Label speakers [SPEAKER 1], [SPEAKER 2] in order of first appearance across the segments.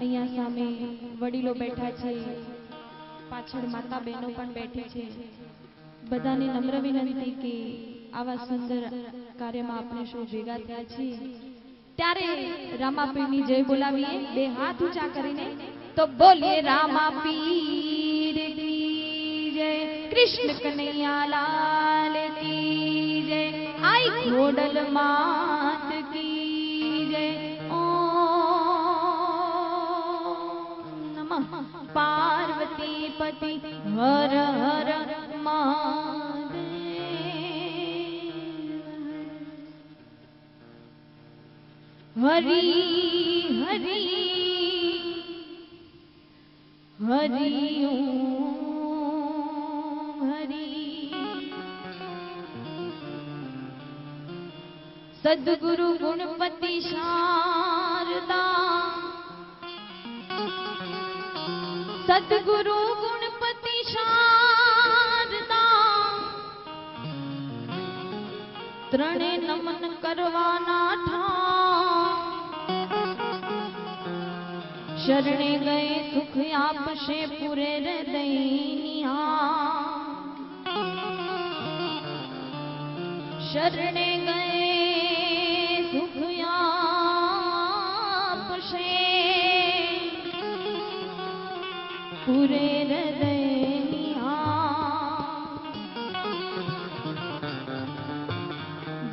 [SPEAKER 1] અહીંયા સામે વડીલો બેઠા છે, પાછળ માતા બહેનો પણ બેઠી છે. બધાને નમ્ર વિનંતી કે આવા સુંદર કાર્યમાં આપણે સૌ ભેગા થયા છીએ ત્યારે રામાપીરની જય બોલાવીએ. બે હાથ ઊંચા કરીને તો બોલીએ રામાપીર કી જય, કૃષ્ણ કનૈયા લાલ કી જય, આઈ ખોડલ માત કી જય. पार्वती पति हर हर महादेव. हरि हरि हरि ओम हरि. सद्गुरु गुणपति शारदा, सद्गुरु गुणपति शारदा, ત્રણે નમન કરવાના ઠા. શરણે ગયે સુખ આપશે પૂરે હૃદયની. શરણે ગયે સુખ આપશે પૂરે હૃદયની.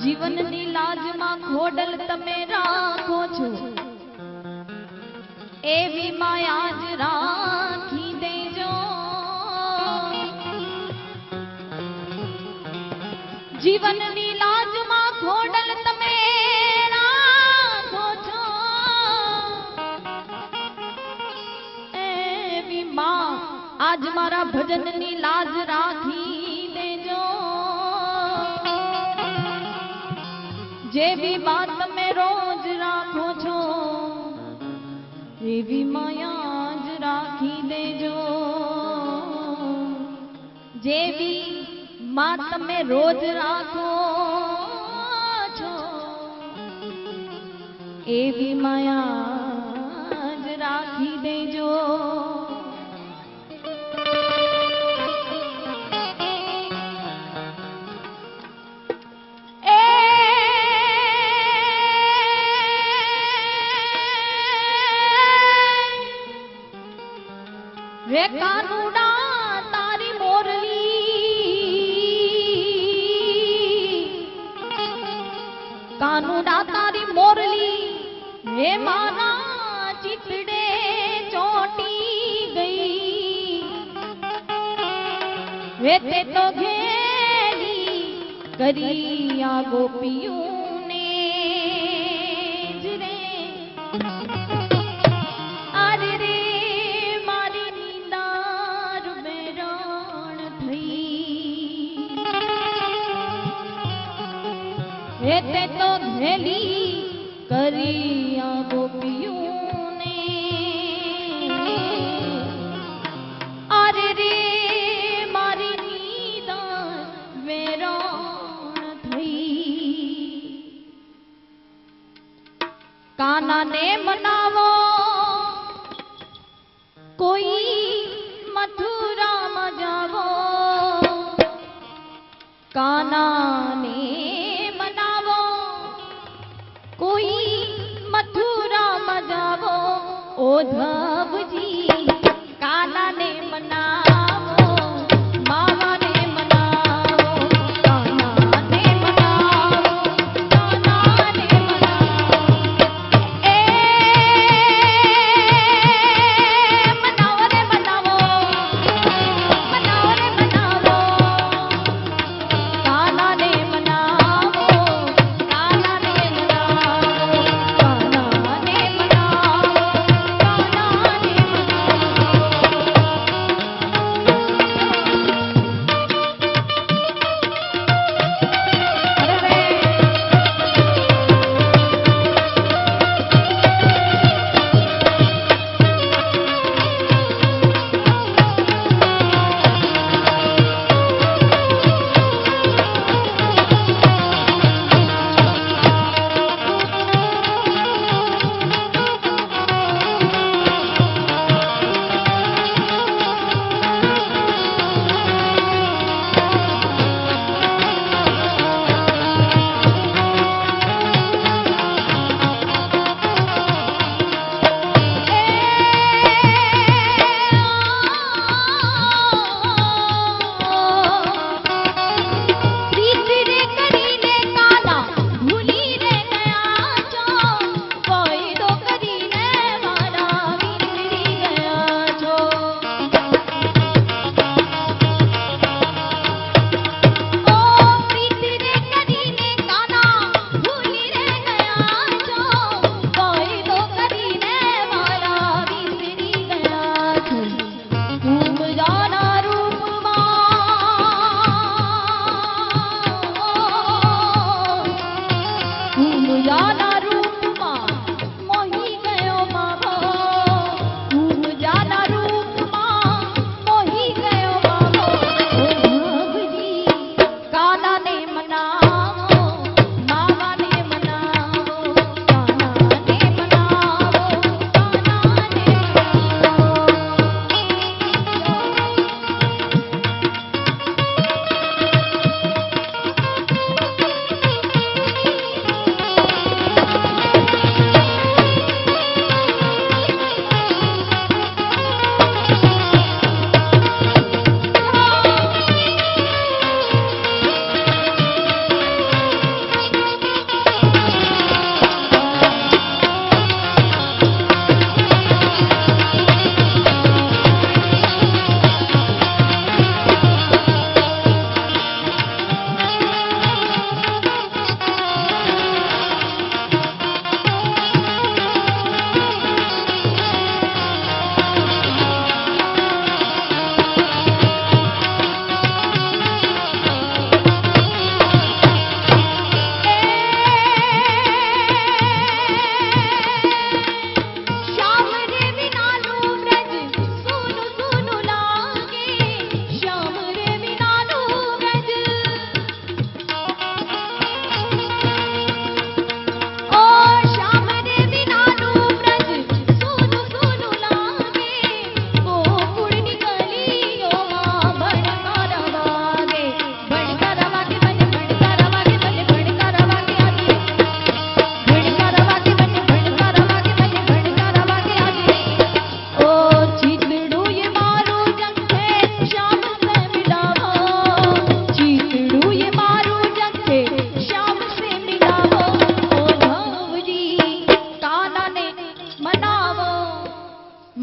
[SPEAKER 1] જીવનની લાજમાં ખોડલ તમે રાખો છો, એવી માયા જ રાખી દેજો. જીવનની લાજમાં ખોડલ તમે રાખો છો, એવી માં આજ મારા ભજનની લાજ રાખી દેજો. જેવી વાત તમે રોજ રાખો છો, એવી માયા જ રાખી દેજો. જેવી માં તમે રોજ રાખો છો, એવી માયા જ રાખી દેજો. રે કાનુડા તારી મોરલી, કાનુડા તારી મોરલી હે મારા ચિતડે ચોટી ગઈ. હે તે તો ઘેલી કરી આ ગોપીઓને જ રે. તે તો ઘેલી કરી આ ગોપીઓને. અરે રે મારી નિદાન વેરાણ થઈ. કાનાને મનાવો કોઈ મથુરામાં જાવો. કાનાને કોઈ મથુરામાં જાવો. ઓધવજી કાનાને મનાવો, માવાને મનાવો. કાનાને મનાવો, કાનાને મનાવો. એ મનાવો રે મનાવો, મનાવો રે મનાવો. કાનાને મનાવો, કાનાને મનાવો. કાનાને મનાવો, કાનાને મનાવો.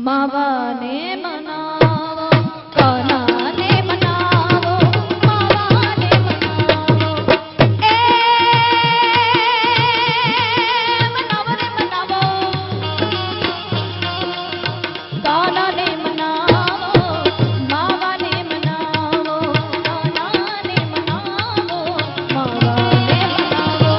[SPEAKER 1] માવાને મનાવો કાનાને મનાવો માવાને મનાવો એ મનાવો રે મનાવો કાનાને મનાવો માવાને મનાવો કાનાને મનાવો માવાને મનાવો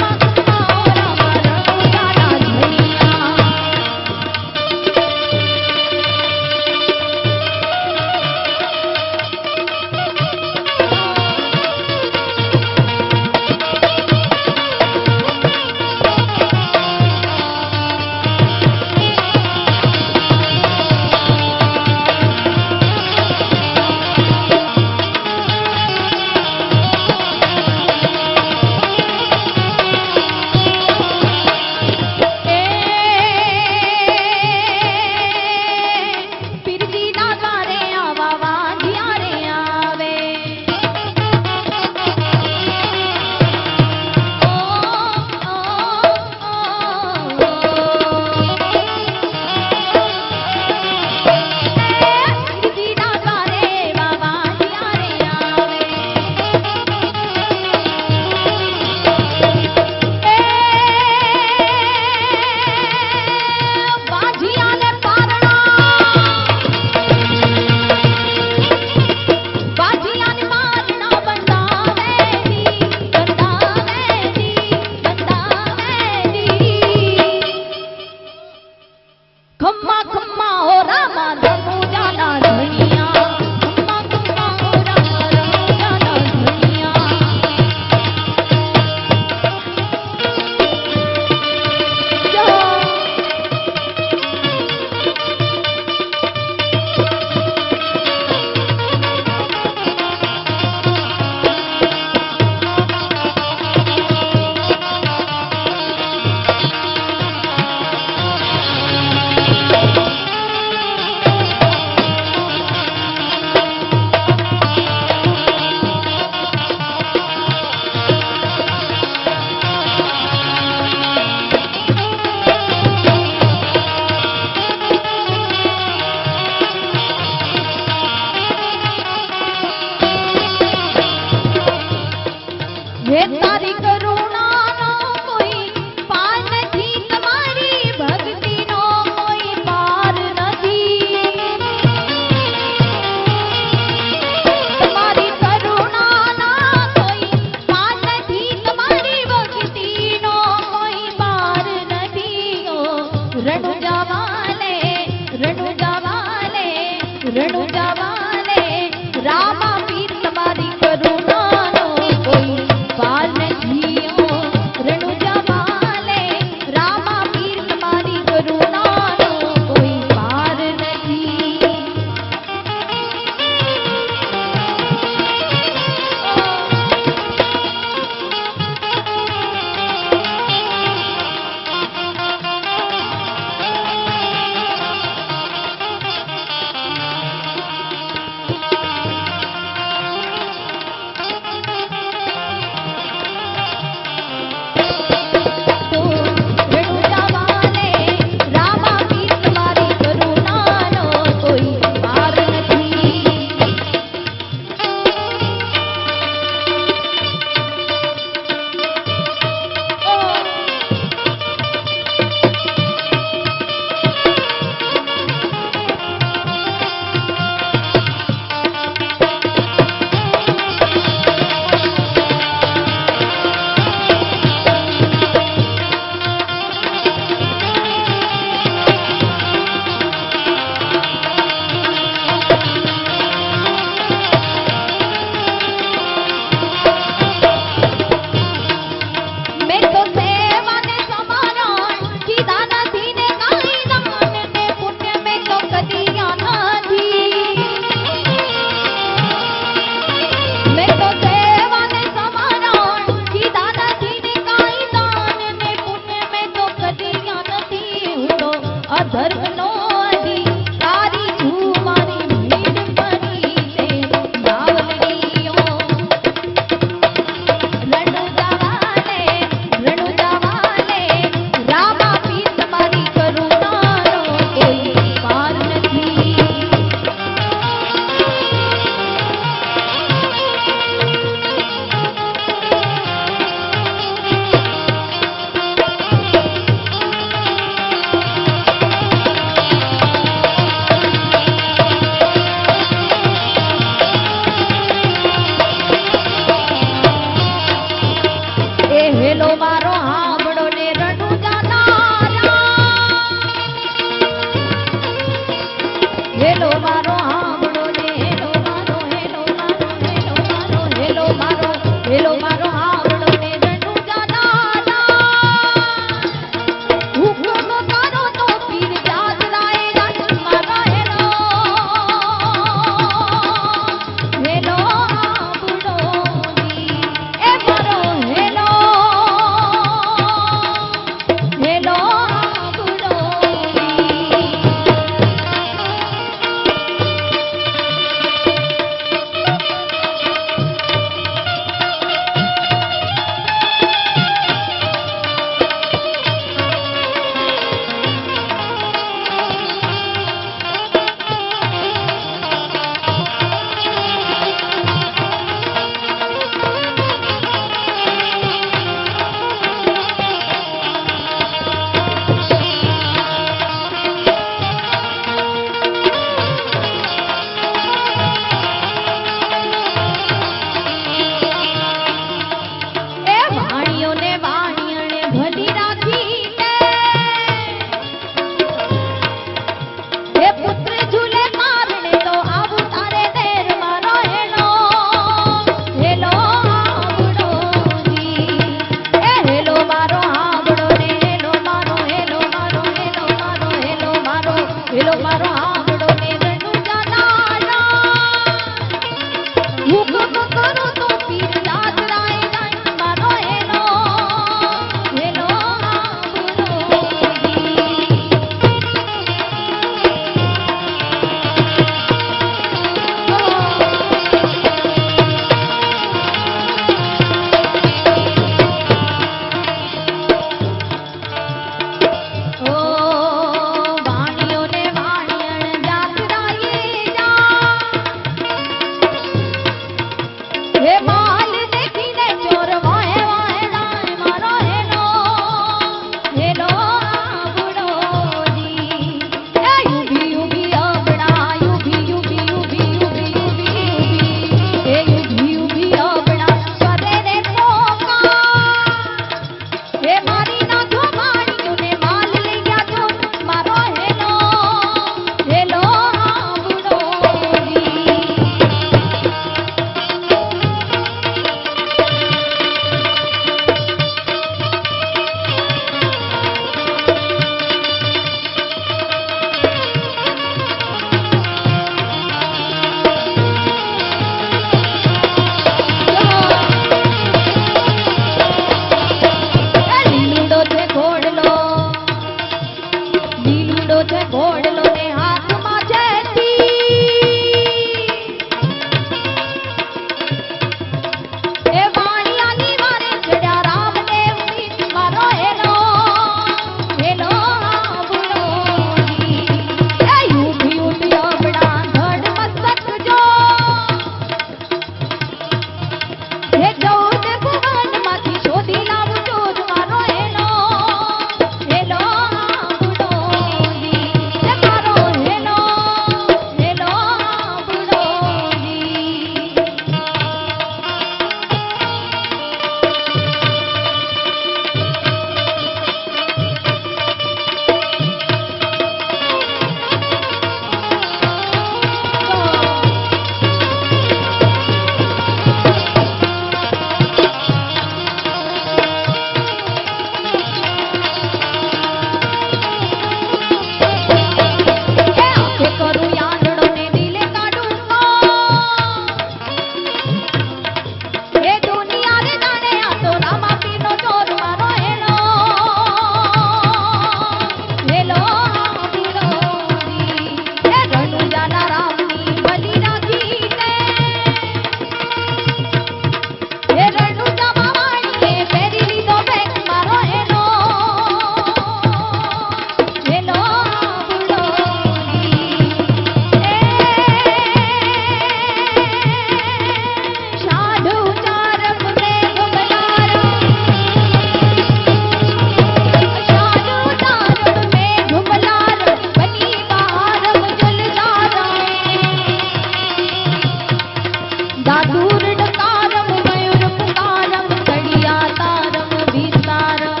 [SPEAKER 1] दादूर डकारम मयूर पुकारम कड़िया तारम विस्तारम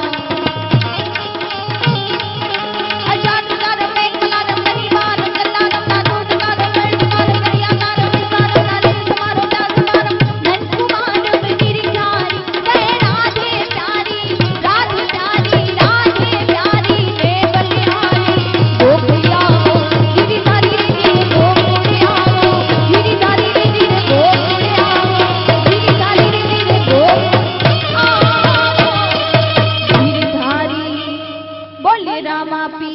[SPEAKER 1] अजात कारम एकलारम परिवार कलारम दादूर डकारम मयूर पुकारम कड़िया तारम विस्तारम नारियल समारो दासमारम नन कुमारम गिरिधारी जय राधे प्यारी राधे प्यारी राधे प्यारी रे बलिहारी गोपिया गिरिधारी रे गोपिया गिरिधारी रे गोपिया गिरिधारी रे गोपिया गिरिधारी बोले रामा पी